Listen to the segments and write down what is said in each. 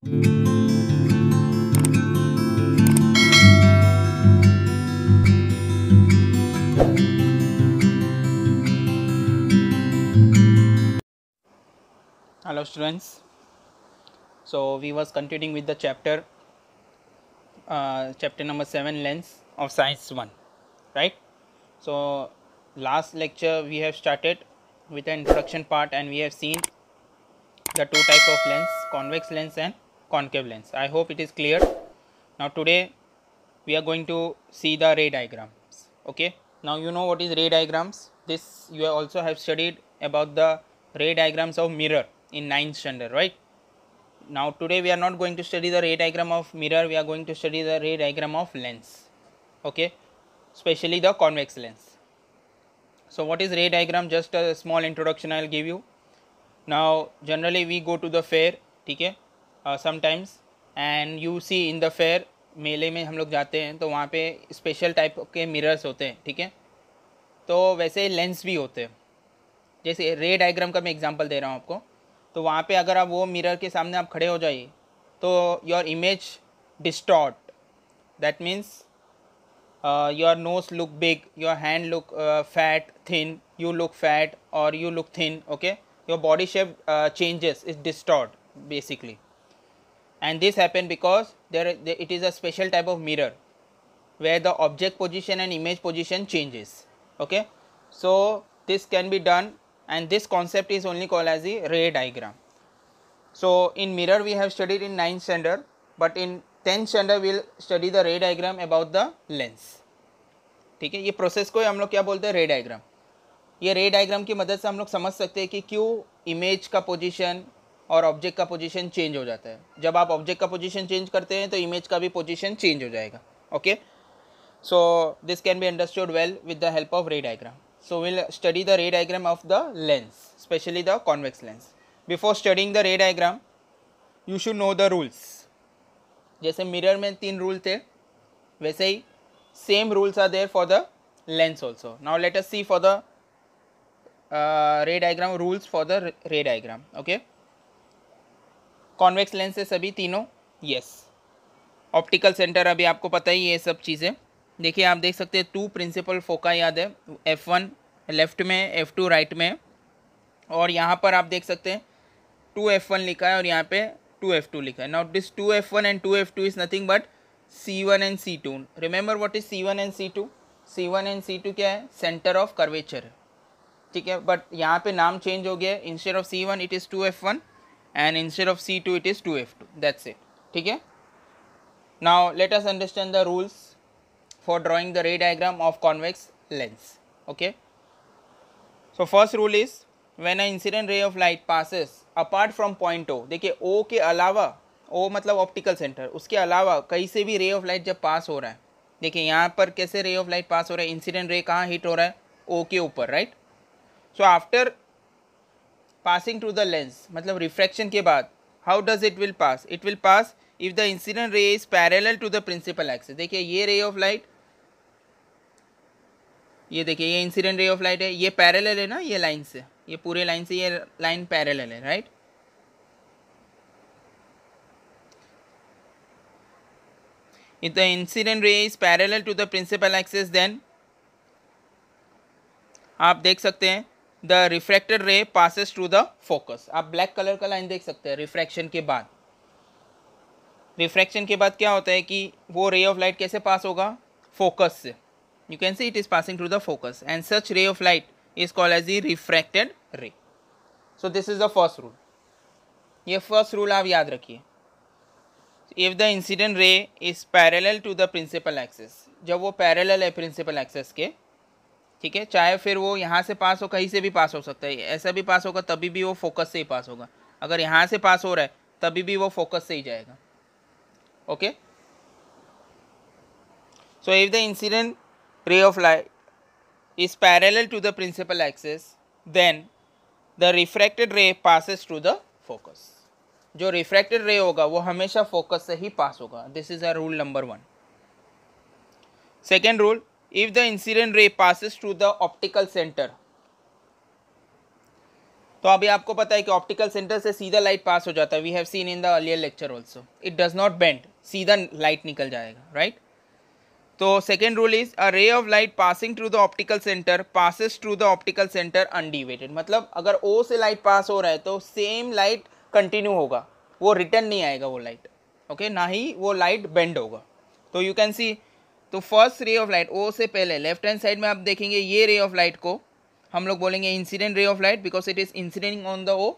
Hello students, so we was continuing with the chapter number 7, lens of science 1, right? So last lecture we have started with the introduction part and we have seen the two type of lens, convex lens and concave lens. I hope it is clear. Now today we are going to see the ray diagrams. Okay, now you know what is ray diagrams. This you also have studied about the ray diagrams of mirror in 9th standard, right? Now today we are not going to study the ray diagram of mirror, we are going to study the ray diagram of lens. Okay, especially the convex lens. So what is ray diagram? Just a small introduction I will give you. Now generally we go to the fair, ठीक है, sometimes, and you see in the fair, मेले में हम लोग जाते हैं तो वहाँ पे स्पेशल टाइप के मिरर्स होते हैं, ठीक है. तो वैसे लेंस भी होते हैं. जैसे रे डायग्राम का मैं एग्जांपल दे रहा हूँ आपको. तो वहाँ पे अगर आप वो मिरर के सामने आप खड़े हो जाइए तो your image distort. That means your nose look big, your hand look fat, thin, you look fat or you look thin. Okay, your body shape changes, it distort basically, and this happen because it is a special type of mirror where the object position and image position changes. Okay, so this can be done and this concept is only called as the ray diagram. So in mirror we have studied in 9th standard, but in 10th standard we will study the ray diagram about the lens. ठीक है, ये process को हम लोग क्या बोलते हैं, रे डायग्राम. ये रे डायग्राम की मदद से हम लोग समझ सकते हैं कि क्यों इमेज का पोजीशन और ऑब्जेक्ट का पोजीशन चेंज हो जाता है. जब आप ऑब्जेक्ट का पोजीशन चेंज करते हैं तो इमेज का भी पोजीशन चेंज हो जाएगा. Okay, so this can be understood well with the help of रे diagram. So will study the ray diagram of the lens, specially the convex lens. Before studying the ray diagram you should know the rules. जैसे mirror में 3 rule थे, वैसे ही same rules are there for the lens also. Now let us see for the ray diagram, rules for the ray diagram. Okay, convex lens है सभी तीनों. yes, optical centre अभी आपको पता ही ये सब चीज़ें. देखिए आप देख सकते हैं 2 प्रिंसिपल फोका याद है, F1 लेफ्ट में, F2 राइट में, और यहाँ पर आप देख सकते हैं 2F1 लिखा है और यहाँ पे 2F2 लिखा है. Now this 2F1 and 2F2 is nothing but C1 and C2. Remember what is C1 and C2? C1 and C2 क्या है, सेंटर ऑफ कर्वेचर. ठीक है, बट यहाँ पे नाम चेंज हो गया. Instead of C1 it is 2F1 and instead of C2 it is 2F2. That's it. ठीक है, now let us understand the rules for drawing the ray diagram of convex lens. Okay, so first rule is when a incident ray of light passes apart from point O. देखिए O के अलावा, ओ मतलब optical centre, उसके अलावा कहीं से भी रे ऑफ लाइट जब पास हो रहा है, देखिए यहाँ पर कैसे रे ऑफ लाइट पास हो रहा है, इंसिडेंट रे कहाँ हिट हो रहा है, ओ के ऊपर, right. So after passing to the lens, मतलब रिफ्रैक्शन के बाद, how does it will pass, it will pass if the incident ray is parallel to the principal axis. देखिए ये रे ऑफ लाइट, ये देखिए ये इंसिडेंट रे ऑफ लाइट है, ये पैरेलल है ना, ये लाइन से, ये पूरे लाइन से ये लाइन पैरेलल है, right. If the incident ray is parallel to the principal axis, then आप देख सकते हैं the refracted ray passes through the focus. आप ब्लैक कलर का लाइन देख सकते हैं रिफ्रैक्शन के बाद. रिफ्रैक्शन के बाद क्या होता है कि वो रे ऑफ लाइट कैसे पास होगा, फोकस से. You can see it is passing through the focus and such ray of light is called as the refracted ray. So this is the first rule. ये फर्स्ट रूल आप याद रखिए. If the incident ray is parallel to the principal axis, जब वो parallel है principal axis के, ठीक है, चाहे फिर वो यहाँ से पास हो, कहीं से भी पास हो सकता है, ऐसा भी पास होगा तभी भी वो फोकस से ही पास होगा. अगर यहाँ से पास हो रहा है तभी भी वो फोकस से ही जाएगा. Okay, so if the incident ray of light is parallel to the principal axis, then the refracted ray passes through the focus. जो रिफ्रैक्टेड रे होगा वो हमेशा फोकस से ही पास होगा. This is a rule number 1. Second rule, if the incident ray passes through the optical centre, तो अभी आपको पता है कि ऑप्टिकल सेंटर से सीधा लाइट पास हो जाता है, we have seen in the earlier lecture also, it does not bend, सीधा लाइट निकल जाएगा, राइट। तो second rule is a ray of light passing through the optical centre passes through the optical centre undeviated, मतलब अगर ओ से light pass हो रहा है तो सेम लाइट कंटिन्यू होगा, वो रिटर्न नहीं आएगा वो लाइट, ओके, ना ही वो लाइट बेंड होगा। तो यू कैन सी, तो फर्स्ट रे ऑफ लाइट ओ से पहले लेफ्ट हैंड साइड में आप देखेंगे ये रे ऑफ लाइट को हम लोग बोलेंगे incident ray of light because it is incidenting on the O,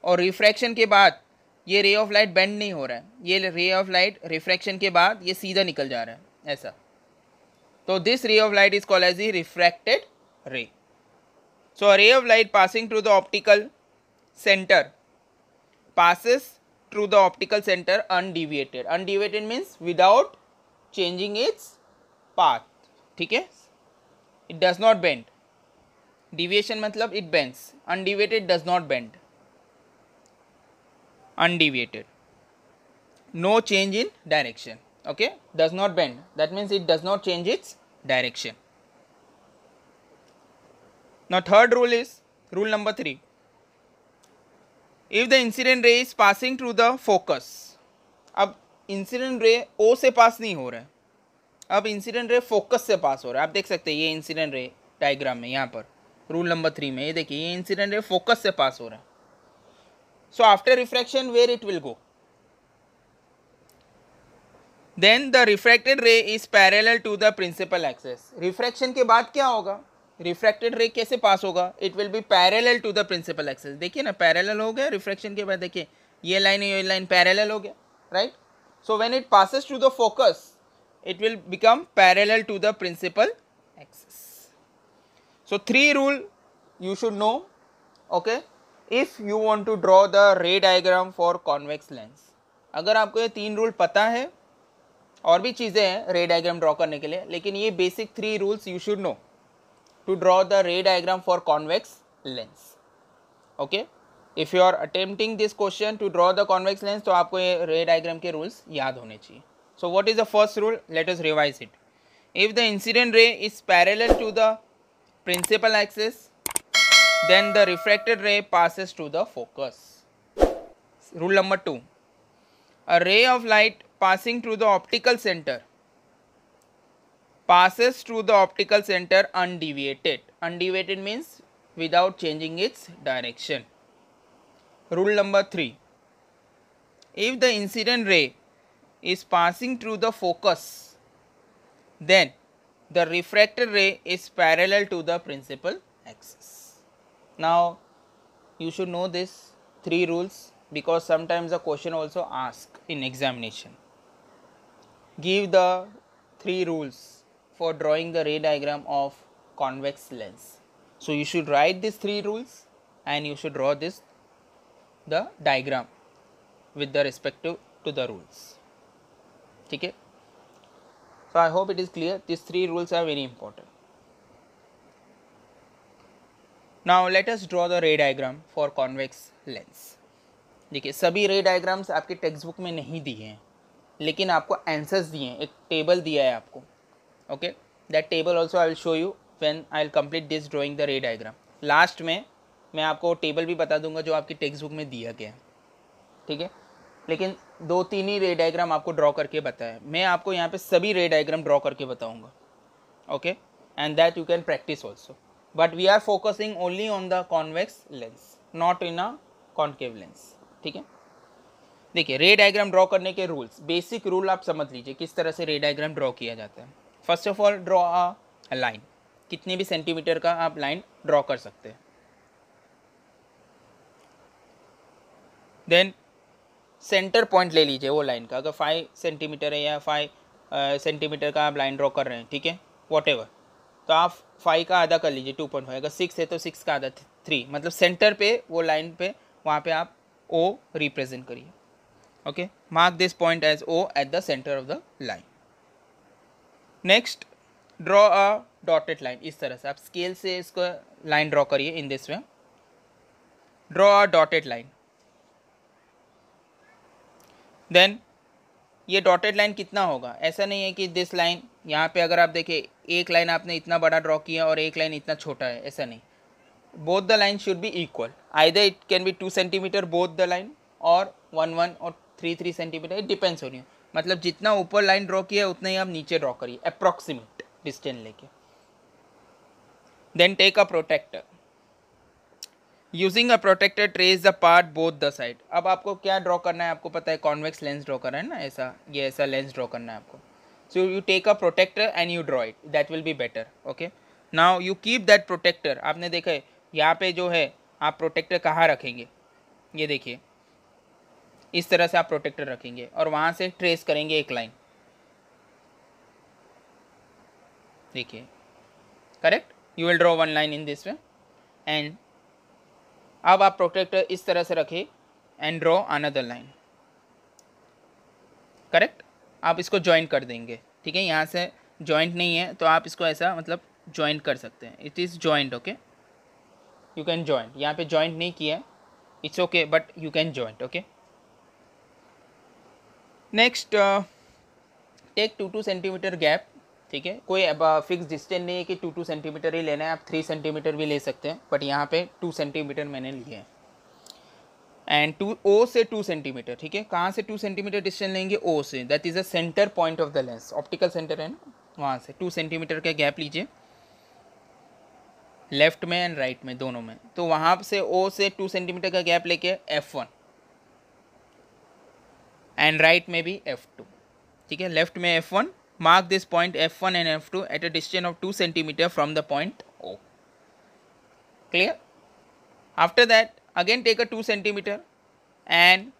और रिफ्रैक्शन के बाद ये रे ऑफ लाइट बेंड नहीं हो रहा है, ये रे ऑफ लाइट रिफ्रैक्शन के बाद ये सीधा निकल जा रहा है ऐसा, तो this ray of light is called as the refracted ray. So a ray of light passing through the optical center passes through the optical center undeviated. Undeviated means without changing its path. ठीक है, it does not bend. Deviation मतलब it bends. Undeviated does not bend. Undeviated, no change in direction. Okay, does not bend, that means it does not change its direction. Now third rule is rule number 3. If the incident ray is passing through the focus, अब incident ray ओ से पास नहीं हो रहा है, अब incident ray focus से pass हो रहा है, आप देख सकते हैं ये इंसिडेंट रे डायग्राम में, यहाँ पर रूल नंबर 3 में ये देखिए ये इंसिडेंट रे फोकस से पास हो रहा है। So after refraction where it will go, then the refracted ray is parallel to the principal axis. Refraction के बाद क्या होगा, रिफ्रैक्टेड रे कैसे पास होगा, it will be parallel to the principal axis, देखिए ना पैरेलल हो गया रिफ्रैक्शन के बाद, देखिए ये लाइन पैरेलल हो गया, right. So when it passes through the focus it will become parallel to the principal axis. So 3 rule you should know, okay, if you want to draw the ray diagram for convex lens. अगर आपको ये 3 rule पता है, और भी चीज़ें हैं रे डायग्राम ड्रॉ करने के लिए, लेकिन ये basic 3 rules you should know to draw the ray diagram for convex lens, okay. If you are attempting this question to draw the convex lens, तो आपको ये रे डायग्राम के रूल्स याद होने चाहिए। So what is the first rule, let us revise it. If the incident ray is parallel to the principal axis, then the refracted ray passes to the focus. Rule number 2, a ray of light passing through the optical center passes through the optical center undeviated. Undeviated means without changing its direction. Rule number 3, if the incident ray is passing through the focus, then the refracted ray is parallel to the principal axis. Now you should know this 3 rules because sometimes the question also ask in examination. Give the 3 rules for drawing the ray diagram of convex lens. So you should write these 3 rules and you should draw the diagram with the respective to the rules. Okay. So I hope it is clear. These 3 rules are very important. Now let us draw the ray diagram for convex lens. देखिए सभी रे diagrams आपके text book में नहीं दिए हैं, लेकिन आपको आंसर्स दिए हैं, एक टेबल दिया है आपको, okay. That table also I will show you when I will complete this drawing the ray diagram. Last में मैं आपको टेबल भी बता दूंगा जो आपकी टेक्स्ट बुक में दिया गया है, ठीक है। लेकिन 2-3 ही रे डायग्राम आपको ड्रॉ करके बताया, मैं आपको यहाँ पे सभी रे डायग्राम ड्रॉ करके बताऊँगा, okay, and that you can practice also, but we are focusing only on the convex lens, not in a concave lens, ठीक है। देखिए रे डायग्राम ड्रॉ करने के रूल्स, बेसिक रूल आप समझ लीजिए किस तरह से रे डायग्राम ड्रॉ किया जाता है। First of all draw a line, कितने भी सेंटीमीटर का आप लाइन ड्रॉ कर सकते हैं। देन सेंटर पॉइंट ले लीजिए वो लाइन का, अगर 5 सेंटीमीटर है या 5 सेंटीमीटर का आप लाइन ड्रॉ कर रहे हैं, ठीक है, वॉट एवर, तो आप 5 का आधा कर लीजिए 2.5, अगर 6 है तो 6 का आधा 3, मतलब सेंटर पे वो लाइन पे वहाँ पे आप O रिप्रेजेंट करिए, okay. Mark this point as O at the centre of the line. Next draw a dotted line, इस तरह से आप स्केल से इसको लाइन ड्रॉ करिए in this way, draw a dotted line. Then ये डॉटेड लाइन कितना होगा, ऐसा नहीं है कि दिस लाइन, यहाँ पे अगर आप देखें एक लाइन आपने इतना बड़ा ड्रॉ किया और एक लाइन इतना छोटा है, ऐसा नहीं, both the line should be equal. either it can be 2 centimeter both the line or 1 और 3 centimetre, it depends on you. मतलब जितना ऊपर लाइन ड्रॉ किया है उतना ही आप नीचे ड्रॉ करिए अप्रॉक्सीमेट डिस्टेंस लेके. Then take a protector. Using a protector trace the part both the side. अब आपको क्या ड्रॉ करना है, आपको पता है कॉन्वेक्स लेंस ड्रॉ करना है ना, ऐसा ये ऐसा लेंस ड्रॉ करना है आपको. So you take a protector and you draw it, that will be better. Okay, now you keep that protector. आपने देखा है यहाँ पे जो है आप प्रोटेक्टर कहाँ रखेंगे, ये देखिए इस तरह से आप प्रोटेक्टर रखेंगे और वहाँ से ट्रेस करेंगे एक लाइन. देखिए correct, you will draw one line in this way. And अब आप प्रोटेक्टर इस तरह से रखें and draw another line. Correct, आप इसको ज्वाइंट कर देंगे. ठीक है, यहाँ से ज्वाइंट नहीं है तो आप इसको ऐसा मतलब ज्वाइंट कर सकते हैं. It is joint. Okay, you can joint. यहाँ पे ज्वाइंट नहीं किया, it's okay, but you can joint. Okay, next take 2 centimetre gap. ठीक है, कोई फिक्स डिस्टेंस नहीं है कि 2 सेंटीमीटर ही लेना है, आप 3 सेंटीमीटर भी ले सकते हैं, बट यहाँ पे 2 सेंटीमीटर मैंने लिए हैं. एंड ओ से 2 सेंटीमीटर. ठीक है, कहाँ से 2 सेंटीमीटर डिस्टेंस लेंगे, ओ से, that is a centre point of the lens. Optical centre है ना, वहाँ से 2 सेंटीमीटर का गैप लीजिए, लेफ्ट में एंड राइट में दोनों में. तो वहाँ से ओ से 2 सेंटीमीटर का गैप लेके F1 एंड राइट में भी F2. ठीक है, लेफ्ट में F1, mark this point F1 and F2 at a distance of 2 centimeter from the point O. Clear? After that, again take a 2 centimeter and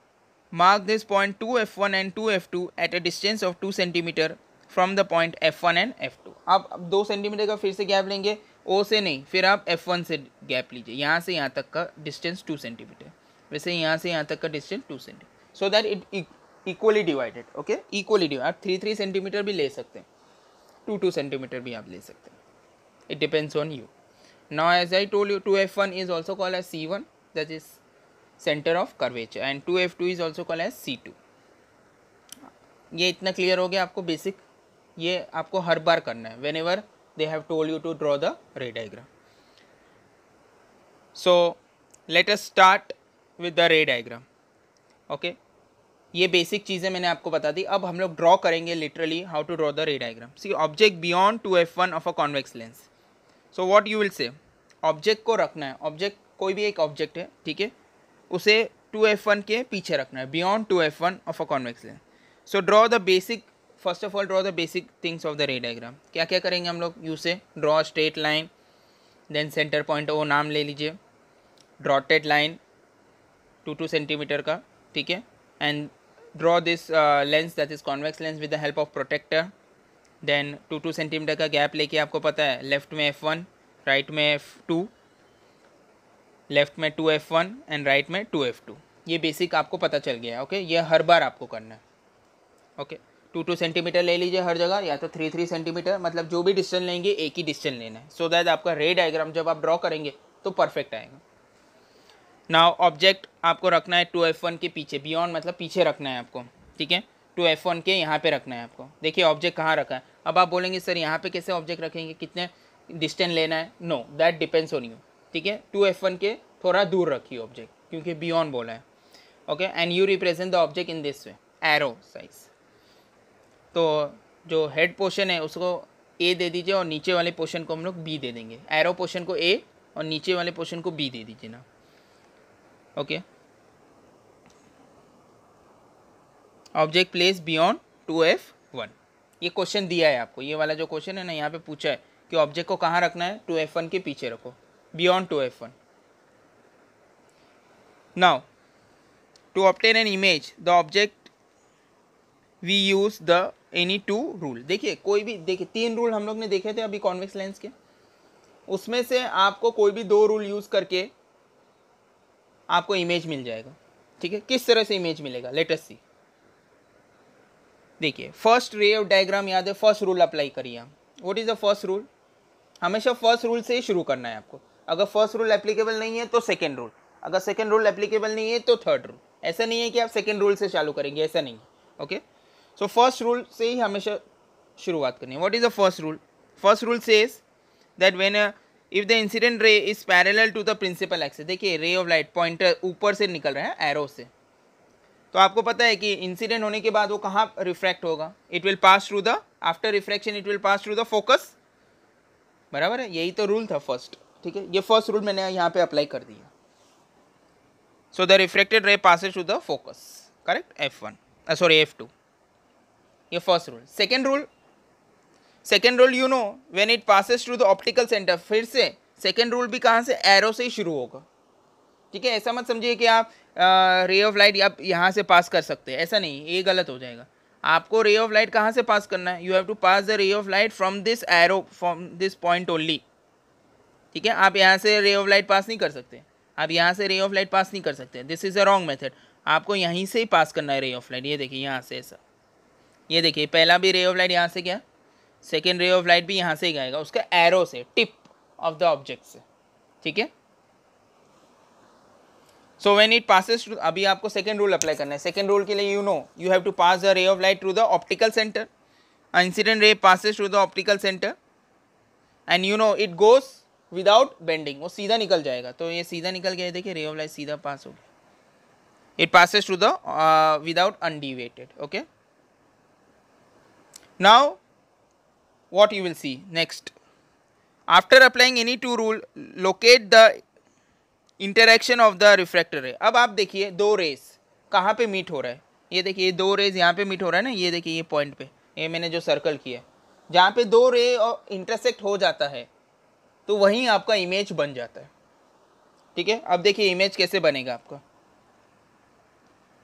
mark this point 2F1 and 2F2 at a distance of 2 centimeter from the point F1 and F2. अब 2 centimetre का फिर से gap लेंगे, O से नहीं, फिर आप F1 से गैप लीजिए. यहाँ से यहाँ तक का डिस्टेंस 2 सेंटीमीटर, वैसे यहाँ से यहाँ तक का distance 2 centimetre, so that it equally divided. Okay, equally divide. आप 3 सेंटीमीटर भी ले सकते हैं, 2 सेंटीमीटर भी आप ले सकते हैं. It depends on you. Now as I told you 2F1 is also called as C1, that is centre of curvature, and 2F2 is also called as C2. ये इतना क्लियर हो गया आपको बेसिक. ये आपको हर बार करना है whenever they have told you to draw the ray diagram. So let us start with the ray diagram. Okay, ये बेसिक चीज़ें मैंने आपको बता दी. अब हम लोग ड्रॉ करेंगे literally how to draw the ray diagram. See object beyond 2F1 of a convex lens. So what you will say, object को रखना है, ऑब्जेक्ट कोई भी एक ऑब्जेक्ट है, ठीक है, उसे 2F1 के पीछे रखना है, beyond 2F1 of a convex lens. So draw the basic, first of all draw the basic things of the ray diagram. क्या क्या करेंगे हम लोग, you say draw straight line, then centre point O नाम ले लीजिए, ड्रॉटेड लाइन 2 सेंटीमीटर का. ठीक है, and draw this lens that is convex lens with the help of protector. then 2 centimetre का गैप लेके आपको पता है लेफ्ट में F1, राइट में F2, लेफ्ट में 2F1 एंड राइट में 2F2. ये बेसिक आपको पता चल गया. ओके, ये हर बार आपको करना है. ओके, 2 सेंटीमीटर ले लीजिए हर जगह, या तो 3 सेंटीमीटर, मतलब जो भी डिस्टेंस लेंगे एक ही डिस्टेंस लेना है, सो दैट आपका रे डायग्राम जब आप ड्रॉ करेंगे तो परफेक्ट आएगा. नाउ ऑब्जेक्ट आपको रखना है 2F1 के पीछे, बियॉन्ड मतलब पीछे रखना है आपको. ठीक है, 2F1 के यहाँ पे रखना है आपको. देखिए ऑब्जेक्ट कहाँ रखा है. अब आप बोलेंगे सर यहाँ पे कैसे ऑब्जेक्ट रखेंगे, कितने डिस्टेंस लेना है. No, that depends on you. ठीक है, 2F1 के थोड़ा दूर रखिए ऑब्जेक्ट, क्योंकि बियॉन्ड बोला है. Okay, and you represent the object in this way, arrow size. तो जो हेड पोर्शन है उसको A दे दीजिए और नीचे वाले पोर्शन को हम लोग B दे देंगे. एरो पोर्शन को A और नीचे वाले पोर्शन को B दे दीजिए ना. Okay, object place beyond 2F1. ये क्वेश्चन दिया है आपको, ये वाला जो क्वेश्चन है ना, यहाँ पे पूछा है कि ऑब्जेक्ट को कहाँ रखना है, 2F1 के पीछे रखो, beyond 2F1. Now to obtain an image the object we use the any 2 rule. देखिए कोई भी, देखिए 3 रूल हम लोग ने देखे थे अभी कॉन्वेक्स लेंस के, उसमें से आपको कोई भी 2 रूल यूज करके आपको इमेज मिल जाएगा. ठीक है, किस तरह से इमेज मिलेगा, लेट अस सी. देखिए फर्स्ट रे ऑफ डायग्राम याद है, फर्स्ट रूल अप्लाई करिए. What is the first rule, हमेशा फर्स्ट रूल से ही शुरू करना है आपको. अगर फर्स्ट रूल एप्लीकेबल नहीं है तो सेकंड रूल, अगर सेकंड रूल एप्लीकेबल नहीं है तो थर्ड रूल. ऐसा नहीं है कि आप सेकंड रूल से चालू करेंगे, ऐसा नहीं है. ओके, सो फर्स्ट रूल से ही हमेशा शुरुआत करनी है. What is the first rule, first rule says that when if the incident ray is parallel to the principal axis, देखिए रे ऑफ लाइट पॉइंटर ऊपर से निकल रहा है एरो से, तो आपको पता है कि इंसिडेंट होने के बाद वो कहाँ रिफ्रैक्ट होगा, it will pass through the, after refraction it will pass through the focus, बराबर है, यही तो रूल था फर्स्ट, ठीक है, ये फर्स्ट रूल मैंने यहाँ पे अप्लाई कर दिया। So the refracted ray passes through the focus, correct, F1 sorry F2, ये first rule. Second rule you know when it passes through the optical centre, फिर से सेकेंड रूल भी कहाँ से, एरो से ही शुरू होगा, ठीक है, ऐसा मत समझिए कि आप रे ऑफ लाइट आप यहाँ से पास कर सकते हैं, ऐसा नहीं, ये गलत हो जाएगा। आपको रे ऑफ लाइट कहाँ से पास करना है, you have to pass the ray of light from this arrow, from this point only, ठीक है, आप यहाँ से रे ऑफ लाइट पास नहीं कर सकते, आप यहाँ से रे ऑफ लाइट पास नहीं कर सकते, this is a wrong method, आपको यहीं से ही पास करना है रे ऑफ लाइट। ये देखिए यहाँ से ऐसा, ये देखिए पहला भी रे ऑफ लाइट यहाँ से गया, सेकेंड रे ऑफ लाइट भी यहाँ से ही गएगा, उसका एरो से, टिप ऑफ द ऑब्जेक्ट से, ठीक है। सो व्हेन इट पासेस थ्रू, अभी आपको सेकेंड रूल अप्लाई करना है, सेकेंड रूल के लिए you know you have to pass the ray of light through the optical centre, incident ray passes through the optical centre and you know it goes without bending, वो सीधा निकल जाएगा, तो ये सीधा निकल गया, देखिए रे ऑफ लाइट सीधा पास हो गया, it passes through the without undeviated, okay. Now what you will see next, after applying any two rule, locate the interaction of the refractor ray। अब आप देखिए दो रेस कहाँ पे मीट हो रहा है, ये देखिए ये दो रेज यहाँ पे मीट हो रहा है ना, ये देखिए ये पॉइंट पे, ये मैंने जो सर्कल किया है, जहाँ पे दो रे इंटरसेक्ट हो जाता है तो वहीं आपका इमेज बन जाता है, ठीक है। अब देखिए इमेज कैसे बनेगा आपका,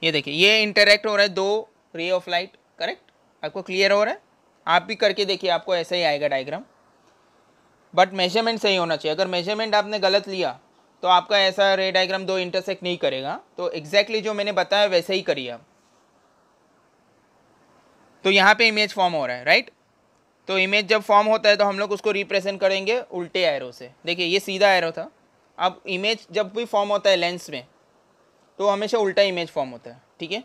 ये देखिए ये इंटरेक्ट हो रहा है दो रे ऑफ लाइट, करेक्ट, आपको क्लियर हो रहा है, आप भी करके देखिए आपको ऐसा ही आएगा डायग्राम, बट मेजरमेंट सही होना चाहिए, अगर मेजरमेंट आपने गलत लिया तो आपका ऐसा रे डायग्राम दो इंटरसेक्ट नहीं करेगा, तो एग्जैक्टली जो मैंने बताया वैसे ही करिए आप। तो यहाँ पे इमेज फॉर्म हो रहा है, राइट, तो इमेज जब फॉर्म होता है तो हम लोग उसको रिप्रेजेंट करेंगे उल्टे एरो से, देखिए ये सीधा एरो था, अब इमेज जब भी फॉर्म होता है लेंस में तो हमेशा उल्टा इमेज फॉर्म होता है, ठीक है,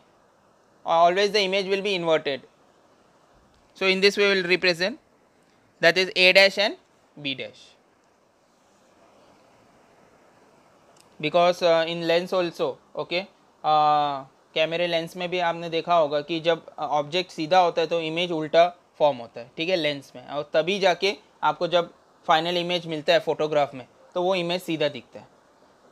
always the image will be inverted. So in this way we will represent, that is A dash and B dash, because in lens also, okay, कैमरे लेंस में भी आपने देखा होगा कि जब ऑब्जेक्ट सीधा होता है तो इमेज उल्टा फॉर्म होता है, ठीक है, लेंस में, और तभी जाके आपको जब फाइनल इमेज मिलता है फोटोग्राफ में तो वो इमेज सीधा दिखता है।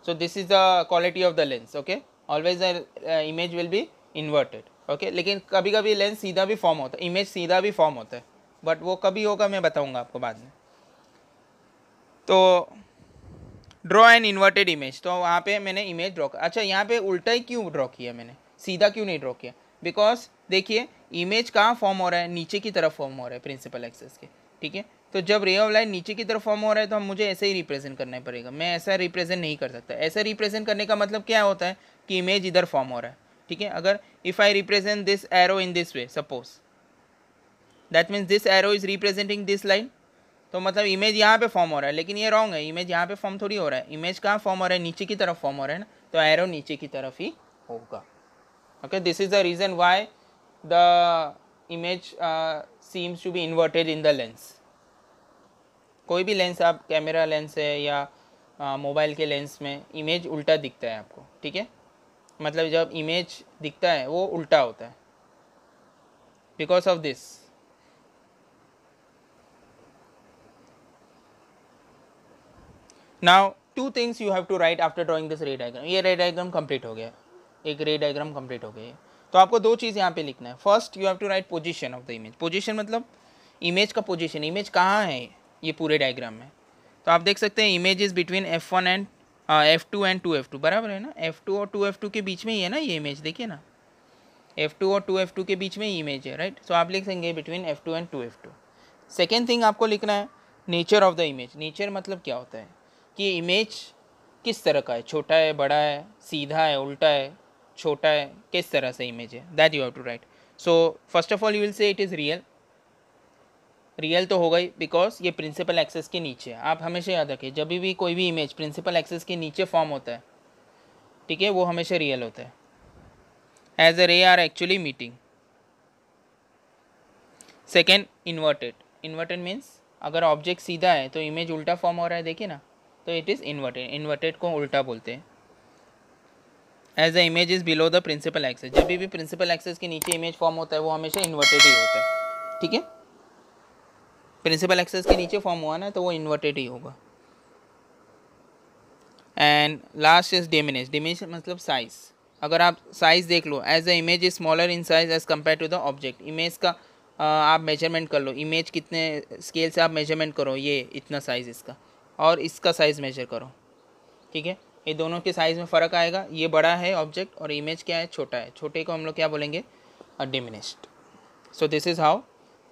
सो this is the quality of the lens, okay, always the image will be inverted, okay, लेकिन कभी कभी लेंस सीधा भी फॉर्म होता है, इमेज सीधा भी फॉर्म होता है, बट वो कभी होगा मैं बताऊंगा आपको बाद में। तो ड्रॉ एन इन्वर्टेड इमेज, तो वहाँ पे मैंने इमेज ड्रॉ कर, अच्छा यहाँ पे उल्टा ही क्यों ड्रॉ किया मैंने, सीधा क्यों नहीं ड्रॉ किया, बिकॉज देखिए इमेज कहाँ फॉर्म हो रहा है, नीचे की तरफ फॉर्म हो रहा है प्रिंसिपल एक्सिस के, ठीक है, तो जब रे ऑफ लाइट नीचे की तरफ फॉर्म हो रहा है तो हम मुझे ऐसे ही रिप्रेजेंट करना पड़ेगा, मैं ऐसा रिप्रेजेंट नहीं कर सकता, ऐसा रिप्रेजेंट करने का मतलब क्या होता है कि इमेज इधर फॉर्म हो रहा है, ठीक है, अगर if I represent this arrow in this way suppose, that means this arrow is representing this line, तो मतलब इमेज यहाँ पे फॉर्म हो रहा है, लेकिन ये रॉन्ग है, इमेज यहाँ पे फॉर्म थोड़ी हो रहा है, इमेज कहाँ फॉर्म हो रहा है, नीचे की तरफ फॉर्म हो रहा है ना, तो एरो नीचे की तरफ ही होगा, okay, this is the reason why the image seems to be inverted in the lens. कोई भी लेंस, आप कैमरा लेंस है या मोबाइल के लेंस में इमेज उल्टा दिखता है आपको, ठीक है, मतलब जब इमेज दिखता है वो उल्टा होता है, because of this. Now two things you have to write after drawing this ray diagram, ये रे डायग्राम कंप्लीट हो गया, एक रे डायग्राम कंप्लीट हो गया, तो आपको दो चीज़ यहाँ पे लिखना है, first you have to write position of the image, position मतलब इमेज का पोजीशन, इमेज कहाँ है ये पूरे डायग्राम में, तो आप देख सकते हैं image is between F1 and F2 and 2F2, बराबर है ना, F2 और 2F2 के बीच में ही है ना ये इमेज, देखिए ना F2 और 2F2 के बीच में ही इमेज है, राइट, सो आप लिख देंगे between F2 and 2F2। Second thing आपको लिखना है nature of the image, nature मतलब क्या होता है कि इमेज किस तरह का है, छोटा है, बड़ा है, सीधा है, उल्टा है, छोटा है, किस तरह से इमेज है, that you have to write. So first of all you will say it is real, real तो होगा ही बिकॉज ये प्रिंसिपल एक्सेस के नीचे है, आप हमेशा याद रखिए जब भी कोई भी इमेज प्रिंसिपल एक्सेस के नीचे फॉर्म होता है, ठीक है, वो हमेशा रियल होता है, as a ray are actually meeting. Second inverted, inverted means अगर ऑब्जेक्ट सीधा है तो इमेज उल्टा फॉर्म हो रहा है, देखिए ना, तो इट इज़ इन्वर्टेड, इन्वर्टेड को उल्टा बोलते हैं। As the image is below the principal axis, जब भी प्रिंसिपल एक्सेस के नीचे इमेज फॉर्म होता है वो हमेशा इन्वर्टेड ही होता है, ठीक है। प्रिंसिपल एक्सेस के नीचे फॉर्म हुआ ना तो वो इन्वर्टेड ही होगा। And last is diminish, diminish मतलब साइज। अगर आप साइज देख लो, as the image is smaller in size as compare to the object, image का आप मेजरमेंट कर लो, इमेज कितने स्केल से आप मेजरमेंट करो, ये इतना साइज़ इसका और इसका साइज़ मेजर करो, ठीक है। ये दोनों के साइज़ में फ़र्क आएगा, ये बड़ा है ऑब्जेक्ट और इमेज क्या है, छोटा है, छोटे को हम लोग क्या बोलेंगे, diminished. So this is how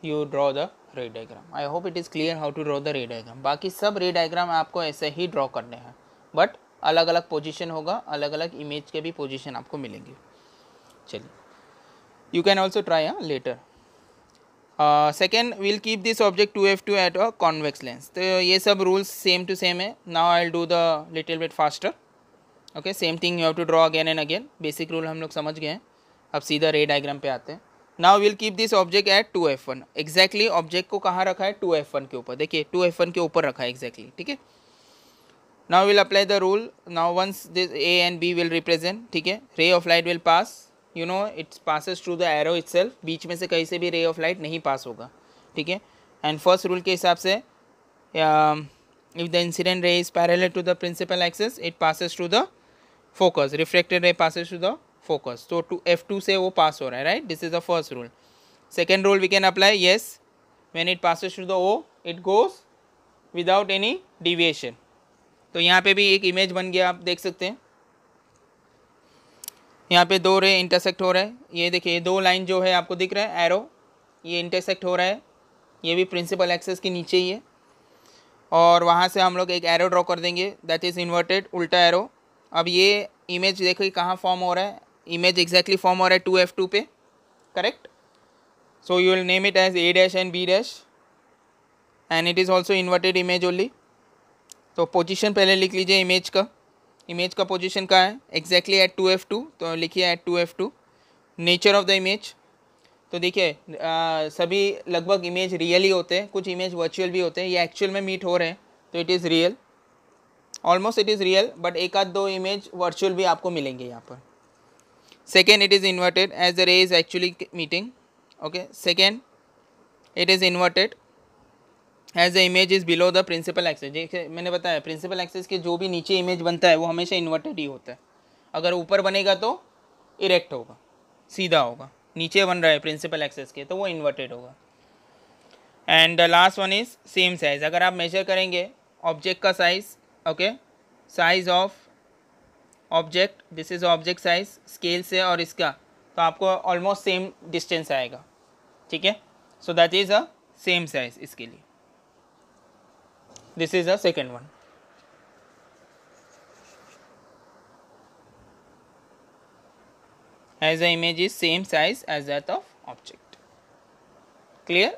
you draw the ray diagram. I hope it is clear how to draw the ray diagram. बाकी सब रे डायग्राम आपको ऐसे ही ड्रॉ करने हैं, बट अलग अलग पोजीशन होगा, अलग अलग इमेज के भी पोजीशन आपको मिलेंगे। चलिए, you can also try later. Second, will keep this object 2f2 at a convex lens. तो ये सब रूल्स सेम टू सेम है। Now I will do the little bit faster. Okay, same thing you have to draw again and again. Basic rule हम लोग समझ गए हैं, अब सीधा रे डायग्राम पे आते हैं। Now will keep this object at 2f1। Exactly object को कहाँ रखा है, 2f1 के ऊपर, देखिए 2f1 के ऊपर रखा है एग्जैक्टली, ठीक है। Now we'll apply the rule. Now once this A and B will represent, ठीक है, ray of light will pass, you know it passes through the arrow itself, बीच में से कहीं से भी ray of light नहीं पास होगा, ठीक है। And first rule के हिसाब से if the incident ray is parallel to the principal axis, it passes through the focus, refracted ray passes through the focus, so to F2 से वो पास हो रहा है, right? This is the first rule. Second rule we can apply, yes, when it passes through the O, it goes without any deviation. तो यहाँ पे भी एक इमेज बन गया, आप देख सकते हैं यहाँ पे दो रे इंटरसेक्ट हो रहा है। ये देखिए दो लाइन जो है आपको दिख रहा है एरो, ये इंटरसेक्ट हो रहा है, ये भी प्रिंसिपल एक्सेस के नीचे ही है। और वहाँ से हम लोग एक एरो ड्रॉ कर देंगे, दैट इज़ इन्वर्टेड, उल्टा एरो। अब ये इमेज देखिए कहाँ फॉर्म हो रहा है, इमेज एग्जैक्टली फॉर्म हो रहा है 2f2 पे, correct. So you will name it as A dash and B dash and it is also inverted image only. तो पोजीशन पहले लिख लीजिए इमेज का, इमेज का पोजीशन कहाँ है, एग्जैक्टली एट 2f2, तो लिखिए at 2f2। Nature of the image, तो देखिए सभी लगभग इमेज रियल ही होते हैं, कुछ इमेज वर्चुअल भी होते हैं, ये एक्चुअल में मीट हो रहे हैं तो it is real, almost it is real, but एक आध दो इमेज वर्चुअल भी आपको मिलेंगे यहाँ पर। Second, it is inverted as the ray is actually meeting, okay. Second, it is inverted as the image is below the principal axis. जैसे मैंने बताया प्रिंसिपल एक्सेस के जो भी नीचे इमेज बनता है वो हमेशा इन्वर्टेड ही होता है, अगर ऊपर बनेगा तो इरेक्ट होगा, सीधा होगा, नीचे बन रहा है प्रिंसिपल एक्सेस के तो वो इन्वर्टेड होगा। And the last one is same size. अगर आप मेजर करेंगे ऑब्जेक्ट का size, okay, size of object, this is object size scale से और इसका, तो आपको ऑलमोस्ट सेम डिस्टेंस आएगा, ठीक है। So that is a same size इसके लिए। This is the second one. As the image is same size as that of object. Clear?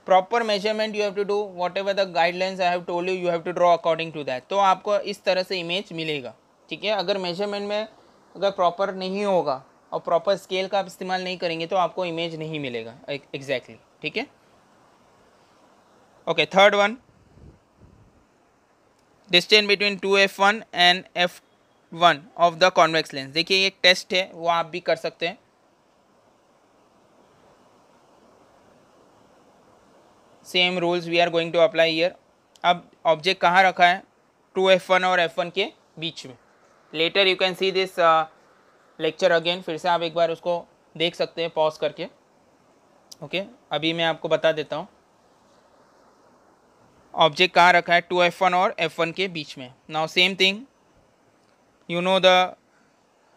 Proper measurement you have to do, whatever the guidelines I have told you, you have to draw according to that. तो आपको इस तरह से image मिलेगा, ठीक है। अगर measurement में अगर प्रॉपर नहीं होगा और प्रॉपर स्केल का आप इस्तेमाल नहीं करेंगे तो आपको इमेज नहीं मिलेगा एग्जैक्टली, ठीक है। Okay, third one, distance between 2f1 and f1 of the convex lens. देखिए ये एक टेस्ट है, वो आप भी कर सकते हैं। Same rules we are going to apply here. अब ऑब्जेक्ट कहाँ रखा है, 2f1 और f1 के बीच में। Later you can see this lecture again, फिर से आप एक बार उसको देख सकते हैं पॉज करके, ओके। अभी मैं आपको बता देता हूँ ऑब्जेक्ट कहाँ रखा है 2f1 और f1 के बीच में। Now same thing, you know the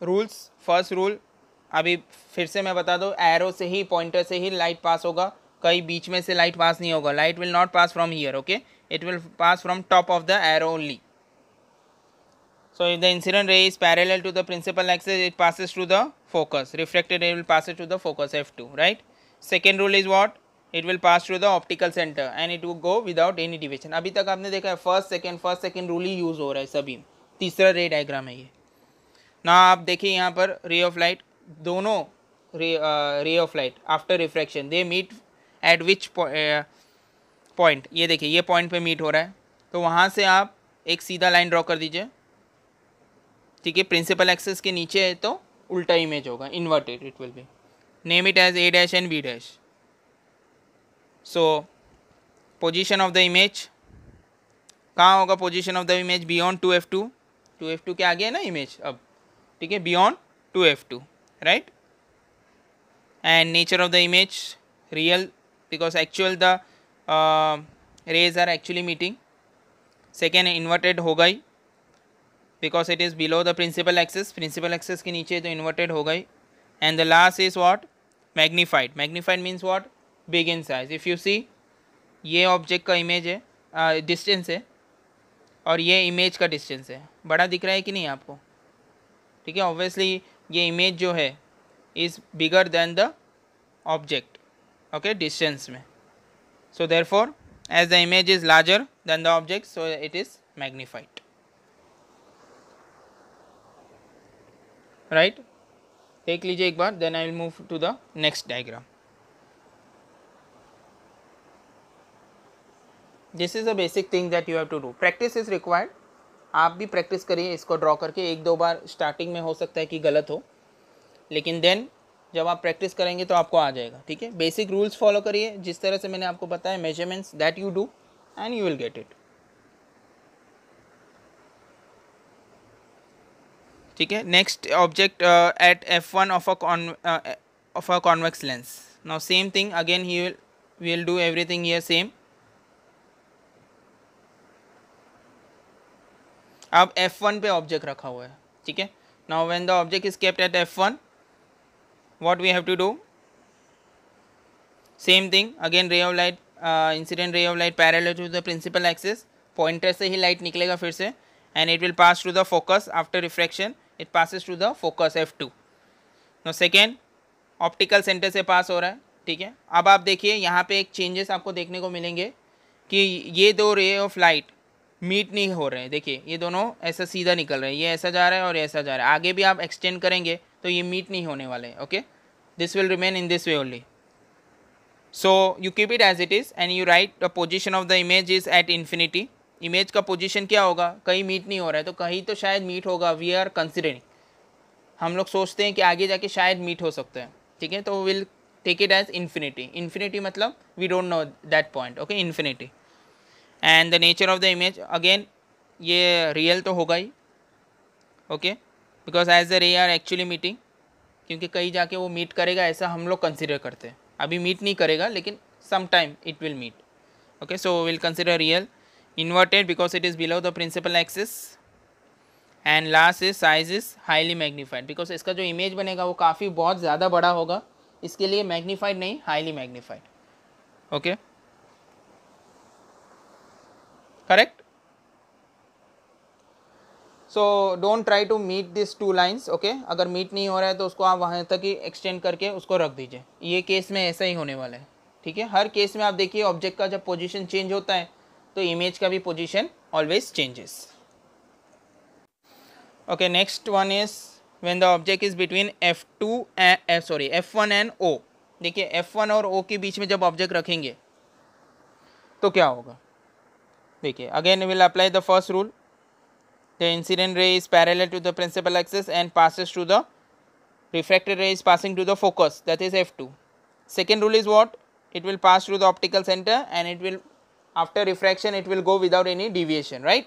rules. First rule अभी फिर से मैं बता दूँ, एरो से ही, पॉइंटर से ही लाइट पास होगा, कहीं बीच में से लाइट पास नहीं होगा। Light will not pass from here, okay, it will pass from top of the arrow only. So if the incident ray is parallel to the principal axis, it passes through the focus, reflected ray will pass through the focus f2, right. Second rule is what, it will pass through the optical centre and it will go without any deviation. अभी तक आपने देखा है first second rule ही use हो रहा है सभी। तीसरा रे डायग्राम है ये ना। आप देखिए यहाँ पर रे ऑफ लाइट, दोनों ray of light after refraction they meet at which point, ये देखिए ये पॉइंट पे मीट हो रहा है, तो वहाँ से आप एक सीधा लाइन ड्रॉ कर दीजिए, ठीक है। प्रिंसिपल एक्सिस के नीचे है तो उल्टा इमेज होगा, inverted it will be. Name it as A dash and B dash. So position of the image कहाँ होगा? Position of the image beyond 2f2, 2f2 के आगे है ना इमेज अब, ठीक है, beyond 2f2, right. And nature of the image real, because actual the rays are actually meeting. Second inverted होगा ही, because it is below the principal axis, principal axis के नीचे तो इन्वर्टेड होगा ही। And the last is what? Magnified. Magnified means what? Big in size. If you see, ये object का image है, डिस्टेंस है, और ये इमेज का डिस्टेंस है, बड़ा दिख रहा है कि नहीं आपको? ठीक है, ऑब्वियसली ये इमेज जो है is bigger than the object, okay, distance में। So therefore as the image is larger than the object, so it is magnified, right. देख लीजिए एक बार, then I will move to the next diagram. This is a basic thing that you have to do, practice is required. आप भी practice करिए इसको draw करके, एक दो बार स्टार्टिंग में हो सकता है कि गलत हो, लेकिन देन जब आप प्रैक्टिस करेंगे तो आपको आ जाएगा, ठीक है। बेसिक रूल्स फॉलो करिए जिस तरह से मैंने आपको बताया, measurements that you do and you will get it, ठीक है। Next object at f1 of a convex lens. Now same thing again, he will do everything here same. अब f1 पे ऑब्जेक्ट रखा हुआ है, ठीक है। Now when the object is kept at f1, what we have to do? Same thing again, ray of light, incident ray of light parallel to the principal axis, pointer से ही light निकलेगा फिर से, and it will pass through the focus after refraction, it passes through the focus f2। No second, optical centre से pass हो रहा है, ठीक है। अब आप देखिए यहाँ पे एक चेंजेस आपको देखने को मिलेंगे कि ये दो रे ऑफ लाइट मीट नहीं हो रहे हैं, देखिए ये दोनों ऐसा सीधा निकल रहे हैं, ये ऐसा जा रहा है और ऐसा जा रहा है, आगे भी आप एक्सटेंड करेंगे तो ये मीट नहीं होने वाले हैं, okay. This will remain in this way only. So you keep it as it is and you write the position of the image is at infinity. Image का पोजिशन क्या होगा? कहीं मीट नहीं हो रहा है तो कहीं तो शायद मीट होगा, वी आर कंसिडरिंग, हम लोग सोचते हैं कि आगे जाके शायद मीट हो सकता है, ठीक है। तो will take it as infinity. Infinity मतलब we don't know that point, okay, infinity. And the nature of the image again, ये रियल तो होगा ही, okay, because as the ray are actually meeting, क्योंकि कहीं जाके वो मीट करेगा ऐसा हम लोग कंसिडर करते हैं, अभी मीट नहीं करेगा लेकिन some time it will meet, okay. So will consider real. Inverted because it is below the principal axis, and last is size is highly magnified, because इसका जो इमेज बनेगा वो काफ़ी बहुत ज़्यादा बड़ा होगा, इसके लिए मैग्नीफाइड नहीं, highly magnified, okay, correct. So don't try to meet this two lines, okay. अगर मीट नहीं हो रहा है तो उसको आप वहाँ तक ही एक्सटेंड करके उसको रख दीजिए, ये केस में ऐसा ही होने वाला है, ठीक है। हर केस में आप देखिए ऑब्जेक्ट का जब पोजीशन चेंज होता है तो इमेज का भी position always changes, okay. Next one is when the object is between f1 and o। देखिए f1 और o के बीच में जब ऑब्जेक्ट रखेंगे तो क्या होगा? देखिए again will apply the first rule, the incident ray is parallel to the principal axis and passes through the refracted ray is passing to the focus, that is f2. Second rule is what? It will pass through the optical center and it will, after refraction it will go without any deviation, right?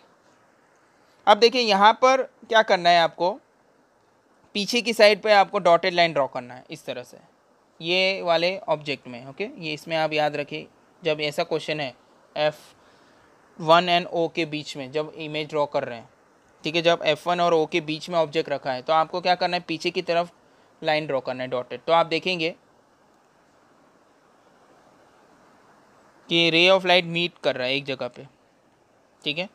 अब देखिए यहाँ पर क्या करना है आपको, पीछे की साइड पे आपको डॉटेड लाइन ड्रॉ करना है इस तरह से, ये वाले ऑब्जेक्ट में, ओके। ये इसमें आप याद रखिए, जब ऐसा क्वेश्चन है f1 एंड o के बीच में जब इमेज ड्रॉ कर रहे हैं, ठीक है, जब f1 और o के बीच में ऑब्जेक्ट रखा है तो आपको क्या करना है, पीछे की तरफ लाइन ड्रॉ करना है डॉटेड। तो आप देखेंगे कि रे ऑफ लाइट मीट कर रहा है एक जगह पे, ठीक है,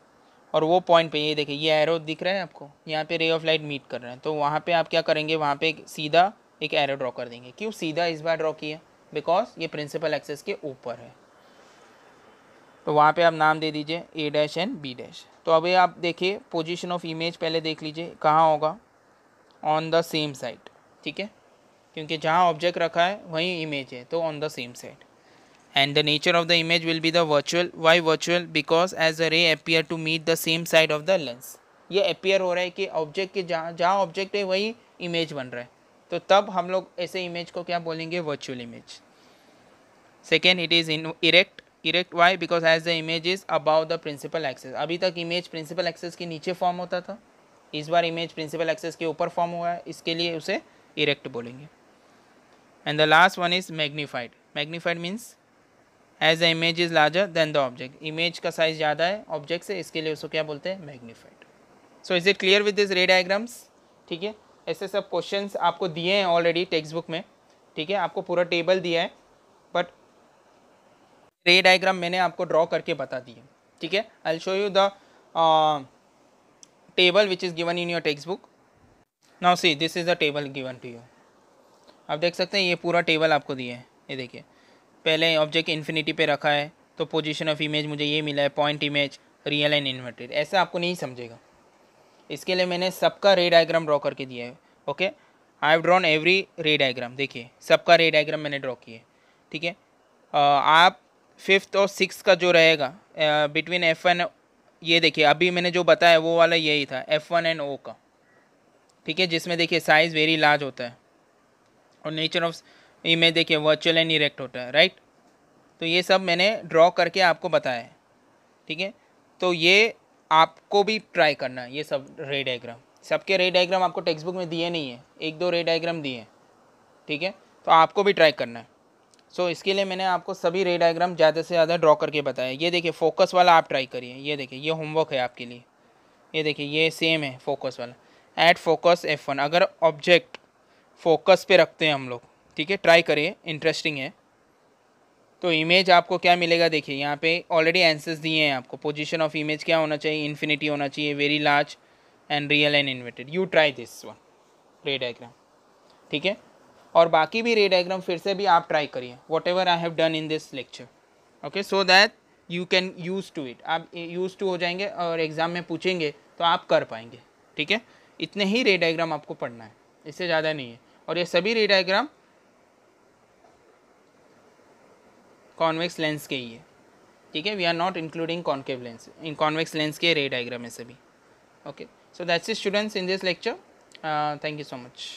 और वो पॉइंट पे ये देखिए ये एरो दिख रहा है आपको, यहाँ पे रे ऑफ लाइट मीट कर रहे हैं, तो वहाँ पे आप क्या करेंगे, वहाँ पे सीधा एक एरो ड्रॉ कर देंगे। क्यों सीधा इस बार ड्रॉ किया? बिकॉज ये प्रिंसिपल एक्सिस के ऊपर है, तो वहाँ पे आप नाम दे दीजिए ए डैश एंड बी डैश। तो अभी आप देखिए पोजीशन ऑफ इमेज पहले देख लीजिए कहाँ होगा, ऑन द सेम साइड, ठीक है, क्योंकि जहाँ ऑब्जेक्ट रखा है वहीं इमेज है, तो on the same side. and the nature of the image will be the virtual. Why virtual? Because as the ray appear to meet the same side of the lens. ये appear हो रहा है कि object के जहाँ object है वही image बन रहा है, तो तब हम लोग ऐसे इमेज को क्या बोलेंगे? Virtual image. Second, it is in erect. Erect why? Because as the image is above the principal axis. अभी तक इमेज प्रिंसिपल एक्सेस के नीचे फॉर्म होता था, इस बार इमेज प्रिंसिपल एक्सेस के ऊपर फॉर्म हुआ है, इसके लिए उसे इरेक्ट बोलेंगे. And the last one is magnified. Magnified means as the image is larger than the object. Image का साइज ज़्यादा है ऑब्जेक्ट से, इसके लिए उसको क्या बोलते हैं? Magnified. So is it clear with this रे डायग्राम्स? ठीक है, ऐसे सब क्वेश्चंस आपको दिए हैं ऑलरेडी टेक्स्ट बुक में. ठीक है, आपको पूरा टेबल दिया है, बट रे डायग्राम मैंने आपको ड्रॉ करके बता दिए. ठीक है, I will show you the table which is given in your text book. Now see, this is the table given to you. आप देख सकते हैं ये पूरा टेबल आपको दिया है. ये देखिए, पहले ऑब्जेक्ट इन्फिनिटी पे रखा है तो पोजीशन ऑफ इमेज मुझे ये मिला है, point image, real and inverted. ऐसा आपको नहीं समझेगा, इसके लिए मैंने सबका रे डायग्राम ड्रॉ करके दिया है. Okay, I have drawn every रे डायग्राम. देखिए सबका रे डायग्राम मैंने ड्रॉ किया है. ठीक है, आप 5th और 6th का जो रहेगा बिटवीन F1, ये देखिए अभी मैंने जो बताया वो वाला यही था, F1 एंड O का. ठीक है, जिसमें देखिए साइज़ वेरी लार्ज होता है और नेचर ऑफ इमेज देखिए वर्चुअल एंड इरेक्ट होता है. राइट, तो ये सब मैंने ड्रॉ करके आपको बताया है. ठीक है, तो ये आपको भी ट्राई करना है. ये सब रे डायग्राम, सबके रे डायग्राम आपको टेक्स्ट बुक में दिए नहीं है, 1-2 रे डायग्राम दिए हैं. ठीक है, तो आपको भी ट्राई करना है. सो इसके लिए मैंने आपको सभी रे डायग्राम ज़्यादा से ज़्यादा ड्रॉ करके बताया. ये देखिए फोकस वाला आप ट्राई करिए. ये देखिए ये होमवर्क है आपके लिए. ये देखिए ये सेम है फोकस वाला. At focus F1. अगर ऑब्जेक्ट फोकस पे रखते हैं हम लोग, ठीक है, ट्राई करिए, इंटरेस्टिंग है. तो इमेज आपको क्या मिलेगा? देखिए यहाँ पे ऑलरेडी आंसर्स दिए हैं आपको. पोजीशन ऑफ इमेज क्या होना चाहिए? इन्फिनिटी होना चाहिए, very large and real and inverted. You try this one रे डायग्राम. ठीक है, और बाकी भी रे डायग्राम फिर से भी आप ट्राई करिए, what I have done in this lecture. Okay, so that you can use to it. आप यूज़ टू हो जाएंगे और एग्ज़ाम में पूछेंगे तो आप कर पाएंगे. ठीक है, इतने ही रे डायग्राम आपको पढ़ना है, इससे ज़्यादा नहीं है. और ये सभी रे डायग्राम कॉन्वेक्स लेंस के ही है. ठीक है, we are not including concave lens. In convex lens के रे डायग्राम है सभी. Okay, so that's it students in this lecture. Thank you so much.